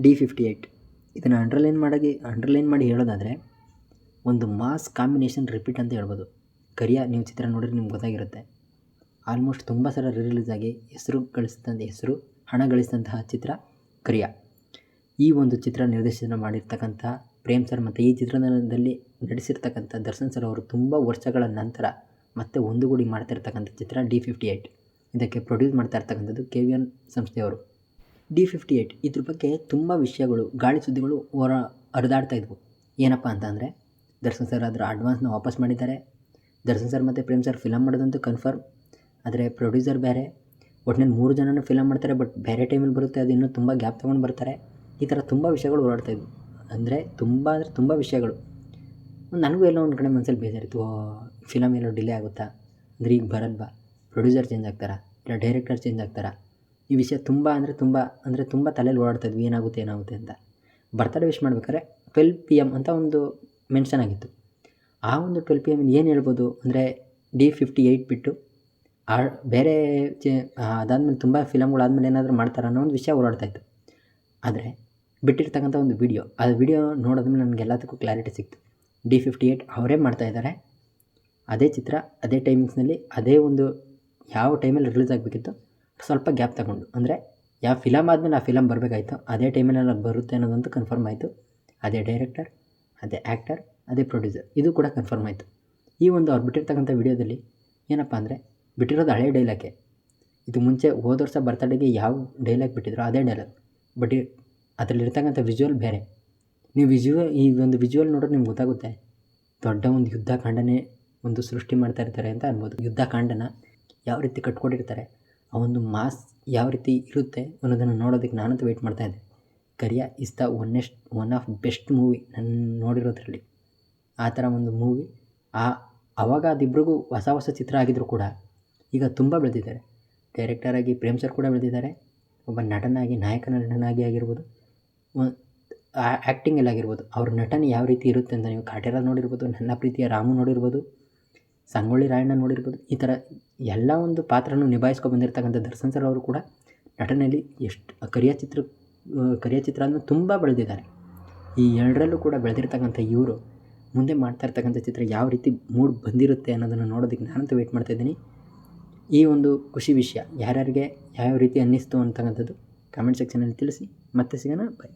D58 ಇದನ್ನು underline ಮಾಡಿ ಹೇಳೋದಾದರೆ ಒಂದು ಮಾಸ್ ಕಾಂಬಿನೇಷನ್ ರಿಪೀಟ್ ಅಂತ ಹೇಳ್ಬೋದು. ಕರಿಯ ನೀವು ಚಿತ್ರ ನೋಡಿದ್ರೆ ನಿಮ್ಗೆ ಗೊತ್ತಾಗಿರುತ್ತೆ. ಆಲ್ಮೋಸ್ಟ್ ತುಂಬ ಸಲ ರಿಲೀಸ್ ಆಗಿ ಹಣ ಗಳಿಸಿದಂತಹ ಚಿತ್ರ ಕರಿಯ. ಈ ಒಂದು ಚಿತ್ರ ನಿರ್ದೇಶನ ಮಾಡಿರ್ತಕ್ಕಂಥ ಪ್ರೇಮ್ ಸರ್ ಮತ್ತು ಈ ಚಿತ್ರದಲ್ಲಿ ನಟಿಸಿರ್ತಕ್ಕಂಥ ದರ್ಶನ್ ಸರ್ ಅವರು ತುಂಬ ವರ್ಷಗಳ ನಂತರ ಮತ್ತೆ ಒಂದುಗೂಡಿ ಮಾಡ್ತಾಯಿರ್ತಕ್ಕಂಥ ಚಿತ್ರ D58. ಇದಕ್ಕೆ ಪ್ರೊಡ್ಯೂಸ್ ಮಾಡ್ತಾ ಇರ್ತಕ್ಕಂಥದ್ದು KVN ಸಂಸ್ಥೆಯವರು. D58 ಇದ್ರ ಬಗ್ಗೆ ತುಂಬ ವಿಷಯಗಳು, ಗಾಳಿ ಸುದ್ದಿಗಳು ಹರಿದಾಡ್ತಾ ಇದ್ವು. ಏನಪ್ಪ ಅಂತಂದರೆ ದರ್ಶನ್ ಸರ್ ಅದರ ಅಡ್ವಾನ್ಸ್ನ ವಾಪಸ್ ಮಾಡಿದ್ದಾರೆ. ದರ್ಶನ್ ಸರ್ ಮತ್ತು ಪ್ರೇಮ್ ಸರ್ ಫಿಲಮ್ ಮಾಡೋದಂತೂ ಕನ್ಫರ್ಮ್. ಆದರೆ ಪ್ರೊಡ್ಯೂಸರ್ ಬೇರೆ, ಒಟ್ಟಿನಲ್ಲಿ 3 ಜನನೂ ಫಿಲಮ್ ಮಾಡ್ತಾರೆ. ಬಟ್ ಬೇರೆ ಟೈಮಲ್ಲಿ ಬರುತ್ತೆ, ಅದು ಇನ್ನೂ ತುಂಬ ಗ್ಯಾಪ್ ತೊಗೊಂಡು ಬರ್ತಾರೆ. ಈ ಥರ ತುಂಬ ವಿಷಯಗಳು ಓಡಾಡ್ತಾಯಿದ್ವು. ಅಂದರೆ ತುಂಬ ವಿಷಯಗಳು. ನನಗೂ ಎಲ್ಲೋ ಒಂದು ಕಡೆ ಮನಸ್ಸಲ್ಲಿ ಬೇಜಾರಿತ್ತು, ಫಿಲಮ್ ಎಲ್ಲೋ ಡಿಲೇ ಆಗುತ್ತಾ, ಅಂದರೆ ಈಗ ಬರಲ್ವಾ, ಪ್ರೊಡ್ಯೂಸರ್ ಚೇಂಜ್ ಆಗ್ತಾರಾ, ಇಲ್ಲ ಡೈರೆಕ್ಟರ್ ಚೇಂಜ್ ಆಗ್ತಾರಾ, ಈ ವಿಷಯ ತುಂಬ ತಲೆಯಲ್ಲಿ ಓಡಾಡ್ತಾಯಿದ್ವಿ, ಏನಾಗುತ್ತೆ ಅಂತ. ಬರ್ತಡೇ ವಿಶ್ ಮಾಡ್ಬೇಕಾದ್ರೆ 12 PM ಅಂತ ಒಂದು ಮೆನ್ಷನ್ ಆಗಿತ್ತು. ಆ ಒಂದು 12 PM ಏನು ಹೇಳ್ಬೋದು ಅಂದರೆ D58 ಬಿಟ್ಟು ಬೇರೆ ಅದಾದಮೇಲೆ ತುಂಬ ಫಿಲಮ್ಗಳಾದಮೇಲೆ ಏನಾದರೂ ಮಾಡ್ತಾರೆ ಅನ್ನೋ ಒಂದು ವಿಷಯ ಓಡಾಡ್ತಾಯಿತ್ತು. ಆದರೆ ಬಿಟ್ಟಿರ್ತಕ್ಕಂಥ ಒಂದು ವಿಡಿಯೋ, ಆ ವಿಡಿಯೋ ನೋಡಿದ್ಮೇಲೆ ನನಗೆ ಎಲ್ಲದಕ್ಕೂ ಕ್ಲಾರಿಟಿ ಸಿಕ್ತು. D58 ಅವರೇ ಮಾಡ್ತಾಯಿದ್ದಾರೆ. ಅದೇ ಚಿತ್ರ ಅದೇ ಟೈಮಿಂಗ್ಸ್ನಲ್ಲಿ, ಅದೇ ಒಂದು ಯಾವ ಟೈಮಲ್ಲಿ ರಿಲೀಸ್ ಆಗಬೇಕಿತ್ತು ಸ್ವಲ್ಪ ಗ್ಯಾಪ್ ತಗೊಂಡು, ಅಂದರೆ ಯಾವ ಫಿಲಮ್ ಆದಮೇಲೆ ಆ ಫಿಲಮ್ ಬರಬೇಕಾಯ್ತು ಅದೇ ಟೈಮಲ್ಲಿ ಅದು ಬರುತ್ತೆ ಅನ್ನೋದಂತೂ ಕನ್ಫರ್ಮ್ ಆಯಿತು. ಅದೇ ಡೈರೆಕ್ಟರ್, ಅದೇ ಆ್ಯಕ್ಟರ್, ಅದೇ ಪ್ರೊಡ್ಯೂಸರ್, ಇದು ಕೂಡ ಕನ್ಫರ್ಮ್ ಆಯಿತು. ಈ ಒಂದು ಅವ್ರು ಬಿಟ್ಟಿರ್ತಕ್ಕಂಥ ವಿಡಿಯೋದಲ್ಲಿ ಏನಪ್ಪ ಅಂದರೆ ಬಿಟ್ಟಿರೋದು ಹಳೆ ಡೈಲಾಗೆ. ಇದು ಮುಂಚೆ ಹೋದ ವರ್ಷ ಬರ್ತಡೇಗೆ ಯಾವ ಡೈಲಾಗ್ ಬಿಟ್ಟಿದ್ರು ಅದೇ ಡೈಲಾಗ್, ಬಟ್ ಅದರಲ್ಲಿರ್ತಕ್ಕಂಥ ವಿಜುವಲ್ ಬೇರೆ. ನೀವು ಈ ಒಂದು ವಿಜುವಲ್ ನೋಡಿದ್ರೆ ನಿಮ್ಗೆ ಗೊತ್ತಾಗುತ್ತೆ, ದೊಡ್ಡ ಒಂದು ಯುದ್ಧಕಾಂಡನೇ ಒಂದು ಸೃಷ್ಟಿ ಮಾಡ್ತಾ ಇರ್ತಾರೆ ಅಂತ ಅನ್ಬೋದು. ಯುದ್ಧಕಾಂಡನ ಯಾವ ರೀತಿ ಕಟ್ಕೊಂಡಿರ್ತಾರೆ, ಆ ಒಂದು ಮಾಸ್ ಯಾವ ರೀತಿ ಇರುತ್ತೆ ಅನ್ನೋದನ್ನು ನೋಡೋದಕ್ಕೆ ನಾನಂತೂ ವೆಯ್ಟ್ ಮಾಡ್ತಾಯಿದ್ದೆ. Kariya is the one of best movie ನಾನು ನೋಡಿರೋದ್ರಲ್ಲಿ. ಆ ಥರ ಒಂದು ಮೂವಿ. ಆವಾಗ ಅದಿಬ್ರಿಗೂ ಹೊಸ ಚಿತ್ರ ಆಗಿದ್ದರೂ ಕೂಡ ಈಗ ತುಂಬ ಬೆಳೆದಿದ್ದಾರೆ. ಡೈರೆಕ್ಟರಾಗಿ ಪ್ರೇಮ್ ಸರ್ ಕೂಡ ಬೆಳೆದಿದ್ದಾರೆ. ಒಬ್ಬ ನಟನಾಗಿ, ನಾಯಕ ನಟನಾಗಿ ಆಗಿರ್ಬೋದು, ಆ್ಯಕ್ಟಿಂಗಲ್ಲಿ ಆಗಿರ್ಬೋದು, ಅವ್ರ ನಟನೆ ಯಾವ ರೀತಿ ಇರುತ್ತೆ ಅಂತ ನೀವು ಕಾಟೇರ ನೋಡಿರ್ಬೋದು, ನನ್ನ ಪ್ರೀತಿಯ ರಾಮು ನೋಡಿರ್ಬೋದು, ಸಂಗೊಳ್ಳಿ ರಾಯಣ್ಣ ನೋಡಿರ್ಬೋದು. ಈ ಥರ ಎಲ್ಲ ಒಂದು ಪಾತ್ರನೂ ನಿಭಾಯಿಸ್ಕೊಂಡು ಬಂದಿರತಕ್ಕಂಥ ದರ್ಶನ್ ಸರ್ ಅವರು ಕೂಡ ನಟನೆಯಲ್ಲಿ ಕರಿಯ ಚಿತ್ರ ಅನ್ನು ತುಂಬ ಬೆಳೆದಿದ್ದಾರೆ. ಈ ಎರಡರಲ್ಲೂ ಕೂಡ ಬೆಳೆದಿರ್ತಕ್ಕಂಥ ಇವರು ಮುಂದೆ ಮಾಡ್ತಾ ಇರ್ತಕ್ಕಂಥ ಚಿತ್ರ ಯಾವ ರೀತಿ ಮೂಡ್ ಬಂದಿರುತ್ತೆ ಅನ್ನೋದನ್ನು ನೋಡೋದಕ್ಕೆ ನಾನಂತೂ ವೆಯ್ಟ್ ಮಾಡ್ತಾಯಿದ್ದೀನಿ. ಈ ಒಂದು ಖುಷಿ ವಿಷಯ ಯಾರ್ಯಾರಿಗೆ ಯಾವ ರೀತಿ ಅನ್ನಿಸ್ತು ಅಂತಕ್ಕಂಥದ್ದು ಕಮೆಂಟ್ ಸೆಕ್ಷನಲ್ಲಿ ತಿಳಿಸಿ. ಮತ್ತೆ ಸಿಗೋಣ, ಬಾಯ್.